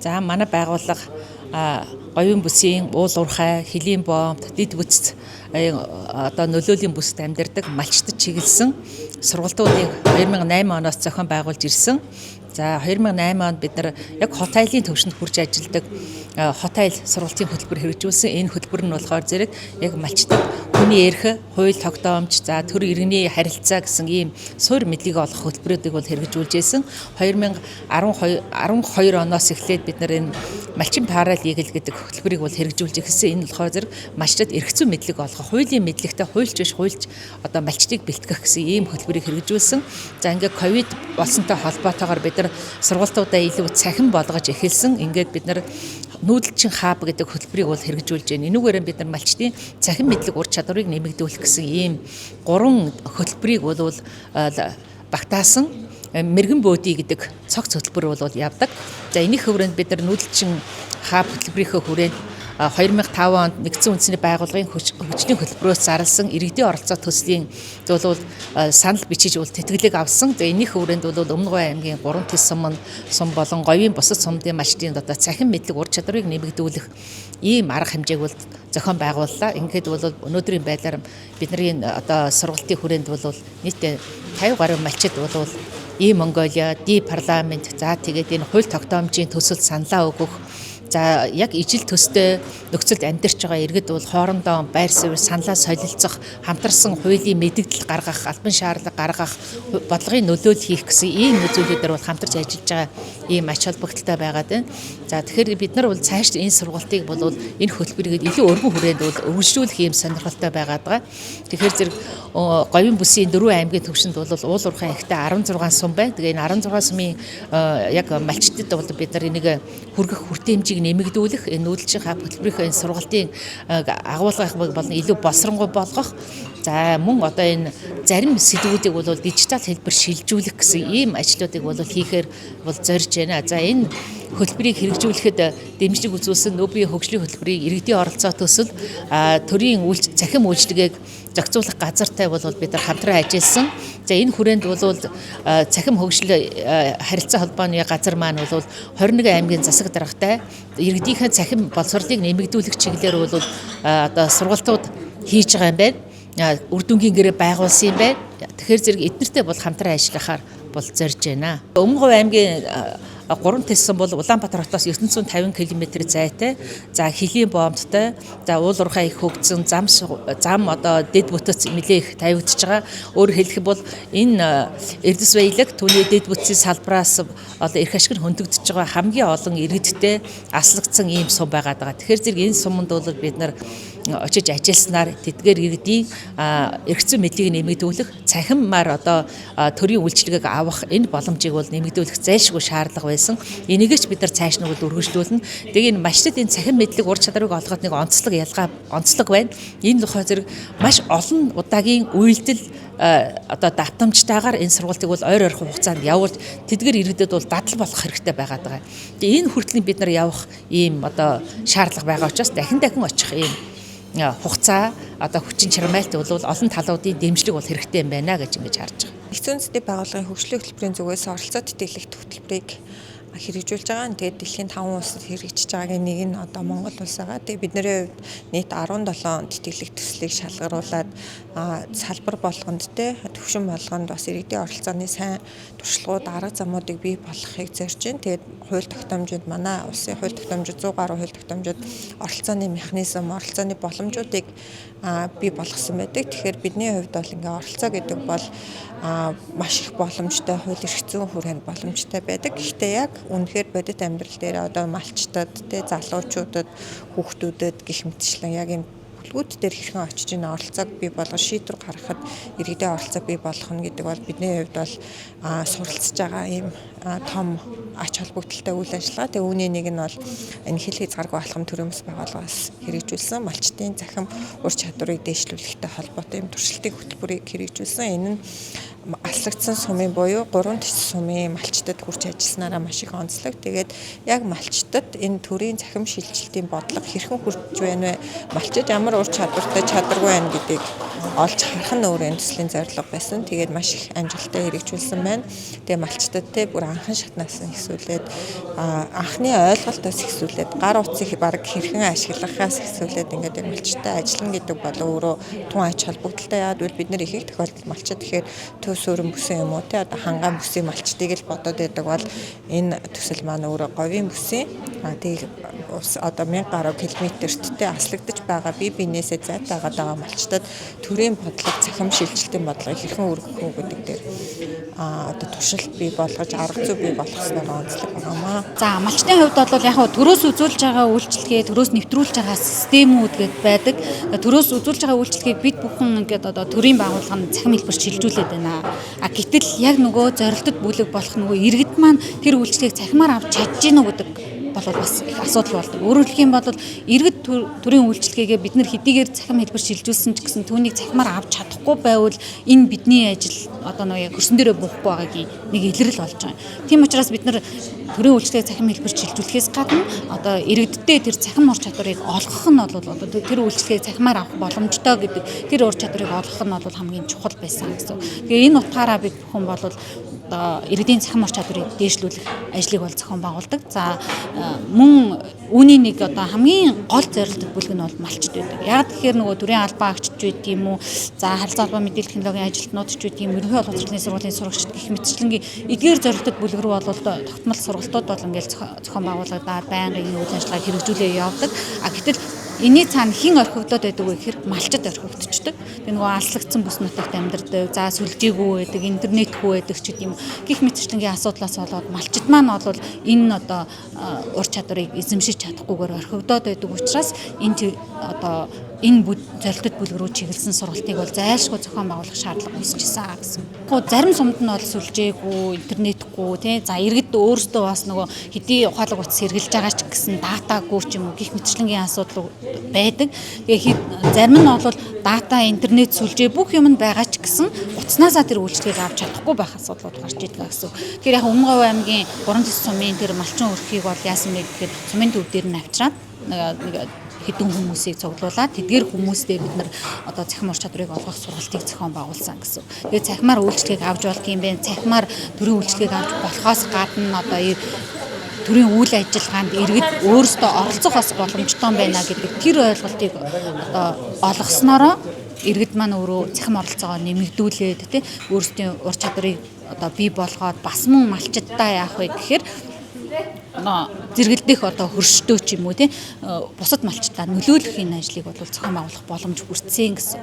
За манай байгууллага говийн бүсийн уул уурхай, хөлийн боомт, дэд бүтц одоо нөлөөлийн бүсд амьдардаг малчтад чиглэсэн сургалтуудыг 2008 оноос зохион байгуулж ирсэн. За 2008 онд бид нар яг хот айлын төвшөнд хүрч ажилладаг хот айл сургалтын хөтөлбөр хэрэгжүүлсэн. Энэ хөтөлбөр нь болохоор зэрэг яг малчтад хүний эрх, хууль тогтоомж, за төр иргэний харилцаа гэсэн ийм суурь мэдлийг олох хөтөлбөрүүдийг бол хэрэгжүүлж байсан. 2012 оноос эхлээд бид нар энэ малчин парал лигэл гэдэг хөтөлбөрийг бол хэрэгжүүлж эхэлсэн. Энэ болохоор зэрэг малчтад эрх зүйн мэдлэг олгох, хуулийн мэдлэгтэй хуульч биш хуульч одоо малчтыг бэлтгэх гэсэн ийм хөтөлбөрийг хэрэгжүүлсэн. За ингээд ковид болсонтой холбоотойгоор бид нар сургалтуудаа илүү цахим болгож эхэлсэн. Ингээд бид нар нүүдэлчин хаб гэдэг хөтөлбөрийг бол хэрэгжүүлж байна. Энүүгээр бид нар малчтын цахим мэдлэг ур чадварыг нэмэгдүүлэх гэсэн ийм 3 хөтөлбөрийг бол багтаасан мэрэгэн бөөдий гэдэг цогц хөтөлбөр бол явдаг. За энэний хүрээнд бид нар нүүдэлчин хаб хөтөлбөрийнхөө хүрээнд 2005 онд нэгдсэн үндэсний байгууллагын хүчний хөтөлбөрөөс зарласан иргэдийн оролцоо төслийн бол санал бичиж тэтгэлэг авсан. За энэний хүрээнд бол Өмнөговь аймгийн 3 төс сум болон говийн бусад сумдын малчтын одоо цахим мэдлэг ур чадварыг нэмэгдүүлэх ийм арга хэмжээг бол зохион байгууллаа. Ингээд бол өнөөдрийн байдлаар бидний одоо сургалтын хүрээнд бол нийт 50 гаруй малчид бол Монголиа, парламент, за тэгээд энэ хууль тогтоомжийн төсөлд саналаа өгөх, за яг ижил төстэй нөхцөлд амьдарч байгаа иргэд бол хоорондоо байр суурь саналаа солилцох, хамтарсан хуулийн мэдэгдэл гаргах, албан шаардлага гаргах, бодлогын нөлөөлөл хийх гэсэн ийм үзүүлэлтээр бол хамтарч ажиллаж байгаа ийм ач холбогдолтой байгаад байна. За тэгэхээр бид нар бол цааш энэ сургалтыг бол энэ хөтөлбөрийг илүү өргөн хүрээнд бол өргөжлүүлэх ийм сонирхолтой байгаад байгаа. Тэгэхээр зэрэг говийн бүсийн 4 аймгийн төвшөнд бол уул уурхай ихтэй 16 сум байна. Тэгээ энэ 16 сумын яг малчтад бол бид нар энийг хүргэх хүртээмжийг нэмэгдүүлэх, энэ нүүдэлчин хаб хөтөлбөрийнхөө энэ сургалтын агуулгах болон илүү босронгуй болгох. За мөн одоо энэ зарим сэдвүүдийг бол дижитал хэлбэр шилжүүлэх гэсэн ийм ажлуудыг бол хийхээр бол зорж байна. За энэ хөтөлбөрийг хэрэгжүүлэхэд дэмжлэг үзүүлсэн нөөбийн хөгжлийн хөтөлбөрийн иргэдийн оролцоо төсөл төрийн цахим үйлчлэгийг зохицуулах газартай бол бид нар хамтран ажилласан. За энэ хүрээнд бол цахим хөгжлийн харилцаа холбооны газар маань бол 21 аймгийн засаг даргатай иргэдийнхээ цахим боловсролыг нэмэгдүүлэх чиглэлээр бол одоо сургалтууд хийж байгаа юм байна. Үр дүнгийн гэрээ байгуулсан юм байна. Тэгэхээр зэрэг эднэртэй бол хамтран ажиллахаар бол зорж байна. Өмнөговь аймгийн 3 тэссэн бол Улаанбаатар хотоос 950 км зайтай. За хөлийн боомттой, за уул уурхай их хөгжсөн зам одоо дэд бүтэц нэлээ их тавигдж байгаа. Өөрөөр хэлэх бол энэ Эрдэс баялаг түүний дэд бүтцийн салбараас одоо эрх ашиг нь хөндөгдөж байгаа хамгийн олон иргэдтэй аслагдсан ийм сум байгаад байгаа. Тэгэхээр зэрэг энэ суманд бол бид нар очиж ажилласнаар тэдгээр иргэдийн эрх зүйн мэдлийг нэмэгдүүлэх, цахимаар одоо төрийн үйлчилгээг авах энэ боломжийг бол нэмэгдүүлэх зайлшгүй шаардлага байсан. Энийг ч бид нар цааш нь бол үргэлжлүүлнэ. Тэгээ энэ малчтад энэ цахим мэдлэг ур чадварыг олоход нэг онцлог байна. Энэ болохоор зэрэг маш олон удаагийн үйлдэл одоо давтамжтайгаар энэ сургалтыг бол ойр хугацаанд явуулж тэдгээр иргэдэд бол дадал болох хэрэгтэй байгаад байгаа. Тэгээ энэ хүртлэн бид нар явах ийм одоо шаардлага байгаа учраас дахин очих ийм хугацаа одоо хүчин чармайлт бол олон талуудын дэмжлэг бол хэрэгтэй юм байна гэж ингэж харж байгаа. Нэгдсэн үндэсний байгууллагын хөгжлийн хөтөлбөрийн зүгээс оролцоо тэтгэлэгт хөтөлбөрийг хэрэгжүүлж байгаа. Тэгээд дэлхийн 5 улсад хэрэгжиж байгаагийн нэг нь одоо Монгол улс байгаа. Тэгээд бидний хувьд нийт 17 тэтгэлэг төслийг шалгаруулад салбар болгонд төвшин болгонд бас иргэдийн оролцооны сайн туршлагууд, арга замуудыг бий болгохыг зорж байна. Тэгээд хууль тогтоомжууд манай улсын хууль тогтоомжууд 100 гаруй хууль тогтоомжууд оролцооны механизм, оролцооны боломжуудыг бий болгосон байдаг. Тэгэхээр бидний хувьд бол ингээ оролцоо гэдэг бол маш их боломжтой, хууль эрх зүйн хүрээнд боломжтой байдаг. Гэхдээ яг үнэхээр бодит амьдрал дээр одоо малчтад, залуучуудад, хүүхдүүдэд гэх мэтчлэн яг энэ бүлгүүд дээр хэрхэн очиж ийн оролцоог бий болгох шийдвэр гаргахад иргэдийн оролцоо бий болгох нь гэдэг бол бидний хувьд бол суралцж байгаа ийм том ач холбогдолтой үйл ажиллагаа. Тэгээ үүний нэг нь бол энэ хил хязгааргүй алхам төрөөмс байгууллагаас хэрэгжүүлсэн малчтын захим ур чадварыг дээшлүүлэхтэй холбоотой ийм туршилтын хөтөлбөрийг хэрэгжүүлсэн. Энэ нь аслагдсан сумын буюу 3 төс сумын малчтад хүрч ажилласнараа маш их онцлог. Тэгээд яг малчтад энэ төрийн цахим шилжилтийн бодлого хэрхэн хүрч байна вэ? Малчид ямар ур чадвартай чадваргүй байна гэдгийг олж харах нь өөрөө төслийн зорилго байсан. Тэгээд маш их амжилттай хэрэгжүүлсэн байна. Тэгээд малчтад те бүр анхан шатнаас ихсүүлээд анхны ойлголтоос ихсүүлээд гар утсыг баг хэрхэн ашиглахаас ихсүүлээд ингээд малчтай ажиллана гэдэг бол өөрөө тун ач холбогдолтой. Яагаад гэвэл бид нэр их тохиолдолд малчид тэгэхээр төс өрөн бүсэн юм уу те одоо хангаан бүсийн малчдыг л бодоод байдаг бол энэ төсөл маань өөрөө говийн бүсийн тэг одоо 1000 гаруй километрт те аслагдаж байгаа бие биенээсээ зайтаагаад байгаа малчдад төрийн бодлого цахим шилжилтийн бодлогыг хэрхэн өргөх үү гэдэг дээр одоо туршилт бий болгож арга зүй бий болгох ёстой онцлог байгаамаа. За малчтын хувьд бол яг төрөөс үзүүлж байгаа үйлчлэгээ төрөөс нэвтрүүлж байгаа системүүд гээд байдаг. Төрөөс үзүүлж байгаа үйлчлэгийг бид бүхэн ингээд одоо төрийн байгууллага нь цахим хэлбэрт шилжүүлээд байна. Гэтэл яг нөгөө зорилтод бүлэг болох нөгөө иргэд маань тэр үйлчлэгийг цахимаар авч чадж гинүү гэдэг бол бас их асуудал болдог. Өөрөөр хэлэх юм бол иргэд төрийн үйлчлэгээгээ бид нар хэдийгээр цахим хэлбэр шилжүүлсэн ч гэсэн түүнийг цахимаар авч чадахгүй байвал энэ бидний ажил одоо нэг хөрсөн дээрээ буухгүй байгаагийн нэг илрэл болж байгаа. Тийм учраас бид нар төрийн үйлчлэгээ цахим хэлбэрт шилжүүлэхээс гадна одоо иргэддээ тэр цахим ур чадварыг олгох нь бол одоо тэр үйлчлэгээ цахимаар авах боломжтой гэдэг тэр ур чадварыг олгох нь бол хамгийн чухал байсан гэсэн. Тэгээ энэ утгаараа бид бүхэн бол иргэдийн цахим ур чадварыг дээшлүүлэх ажлыг бол зохион байгуулдаг. За мөн үүний нэг одоо хамгийн гол зорилттой бүлэг нь бол малчд байдаг. Яг тэгэхээр нөгөө төрийн албан агчч байдаг юм уу? За харилцаа албан мэдээлэл технологийн ажилтнууд ч байдаг юм. Ерөнхий олонх сургуулийн сургуулийн сурагчид гэх мэтчлэнгийн эдгээр зорилттой бүлэг рүү бол тогтмол сургалтууд бол ингээл зохион байгуулагдаад байнгын үйл ажиллагаа хэрэгжүүлээ явдаг. Гэтэл энэний цаана хэн орхигдоод байдаг вэ гэхээр малчид орхигдчихдаг. Тэгээ нөгөө аслагдсан бүс нутагт амьдардаг, за сүлжээгүй байдаг, интернетгүй байдаг ч гэдэм гих мэтчлэнгийн асуудлаас болоод малчид маань бол энэ одоо ур чадварыг эзэмшиж чадахгүйгээр орхигдоод байдаг учраас энэ одоо энэ зорилттой бүлэг рүү чиглэсэн сургалтыг бол зайлшгүй зохион байгуулах шаардлага үүсчихсэн гэсэн. Зарим сумд нь бол сүлжээгүй, интернетгүй тий. За иргэд өөрсдөө бас нөгөө хэдий ухаалаг утас хэрэгжилж байгаа ч гэсэн датагүй ч юм уу гих мэтчлэнгийн асуудал байдаг. Тэгээ зарим нь бол дата, интернет, сүлжээ бүх юм нь байгаа ч гэсэн утаснасаа тэр үйлчлэгийг авч чадахгүй байх асуудлууд гарч идэг гэсэн. Тэгэхээр яг Өмнөговь аймгийн 3 төс сумын тэр малчин өрхийг бол яасан бэ гэхээр сумын төв дээр нь авчираад нэг хэдэн хүмүүсийг цуглуулад тэдгээр хүмүүстэй бид нар одоо цахим ур чадварыг олгох сургалтыг зохион байгуулсан гэсэн. Тэгээд цахимаар үйлчлэгийг авч болох юм бэ? Цахимаар төрийн үйлчлэгийг авч болохоос гадна одоо төрийн үйл ажиллагаанд иргэд өөрсдөө оролцох бас боломжтой байна гэдэг тэр ойлголтыг одоо олгоснороо иргэд маань өөрөө цахим оролцоогоо нэмэгдүүлээд тий өөрсдийн ур чадварыг одоо бий болгоод бас мөн малчдаа яах вэ гэхээр зэрэгэлдэх одоо хөрштөө ч юм уу тий бусад малчдаа нөлөөлөх энэ ажлыг бол зохион байгуулах боломж бүрдсэн гэсэн.